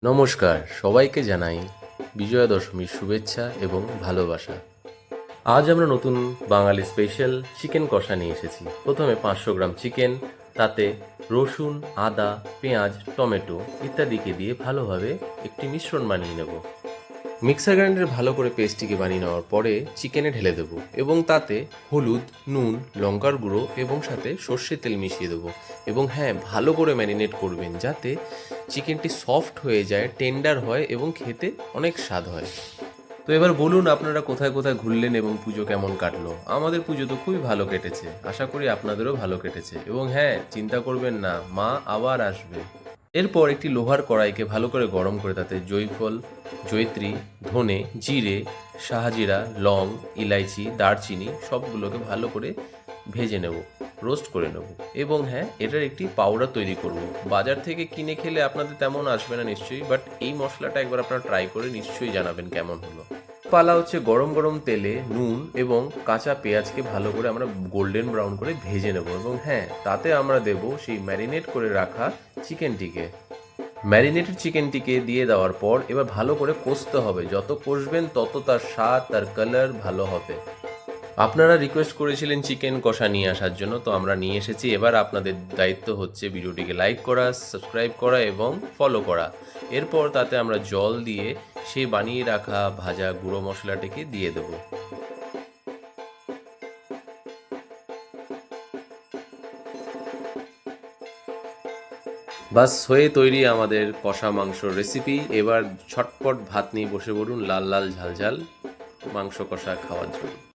নমস্কার, সবাইকে জানাই বিজয়া দশমীর শুভেচ্ছা এবং ভালোবাসা। আজ আমরা নতুন বাঙালি স্পেশাল চিকেন কষা নিয়ে এসেছি। প্রথমে 500 গ্রাম চিকেন, তাতে রসুন, আদা, পেঁয়াজ, টমেটো ইত্যাদিকে দিয়ে ভালোভাবে একটি মিশ্রণ বানিয়ে নেব। মিক্সার গ্রাইন্ডারে ভালো করে পেস্টটিকে বানিয়ে নেওয়ার পরে চিকেনে ঢেলে দেবো এবং তাতে হলুদ, নুন, লঙ্কার গুঁড়ো এবং সাথে সর্ষের তেল মিশিয়ে দেবো। এবং হ্যাঁ, ভালো করে ম্যারিনেট করবেন যাতে চিকেনটি সফট হয়ে যায়, টেন্ডার হয় এবং খেতে অনেক স্বাদ হয়। তো এবার বলুন, আপনারা কোথায় কোথায় ঘুরলেন এবং পুজো কেমন কাটলো? আমাদের পুজো তো খুবই ভালো কেটেছে, আশা করি আপনাদেরও ভালো কেটেছে। এবং হ্যাঁ, চিন্তা করবেন না, মা আবার আসবে। এরপর একটি লোহার কড়াইকে ভালো করে গরম করে তাতে জয়ফল, জয়িত্রী, ধনে, জিরে, শাহজিরা, লং, ইলাইচি, দারচিনি সবগুলোকে ভালো করে ভেজে নেব, রোস্ট করে নেব। এবং হ্যাঁ, এটার একটি পাউডার তৈরি করব। বাজার থেকে কিনে খেলে আপনাদের তেমন আসবে না নিশ্চয়ই, বাট এই মশলাটা একবার আপনারা ট্রাই করে নিশ্চয়ই জানাবেন কেমন হলো। পালা হচ্ছে গরম গরম তেলে নুন এবং কাঁচা পেঁয়াজকে ভালো করে আমরা গোল্ডেন ব্রাউন করে ভেজে নেব। এবং হ্যাঁ, তাতে আমরা দেব সেই ম্যারিনেট করে রাখা চিকেনটিকে। ম্যারিনেটেড চিকেনটিকে দিয়ে দেওয়ার পর এবার ভালো করে কষতে হবে। যত কষবেন তত তার স্বাদ, তার কালার ভালো হবে। আপনারা রিকোয়েস্ট করেছিলেন চিকেন কষা নিয়ে আসার জন্য, তো আমরা নিয়ে এসেছি। এবার আপনাদের দায়িত্ব হচ্ছে ভিডিওটিকে লাইক করা, সাবস্ক্রাইব করা এবং ফলো করা। এরপর তাতে আমরা জল দিয়ে সেই বানিয়ে রাখা ভাজা গুঁড়ো মশলাটিকে দিয়ে দেব। বাস হয়ে তৈরি আমাদের কষা মাংসর রেসিপি। এবার ছটপট ভাত নিয়ে বসে পড়ুন লাল লাল ঝাল ঝাল মাংস কষা খাওয়ার জন্য।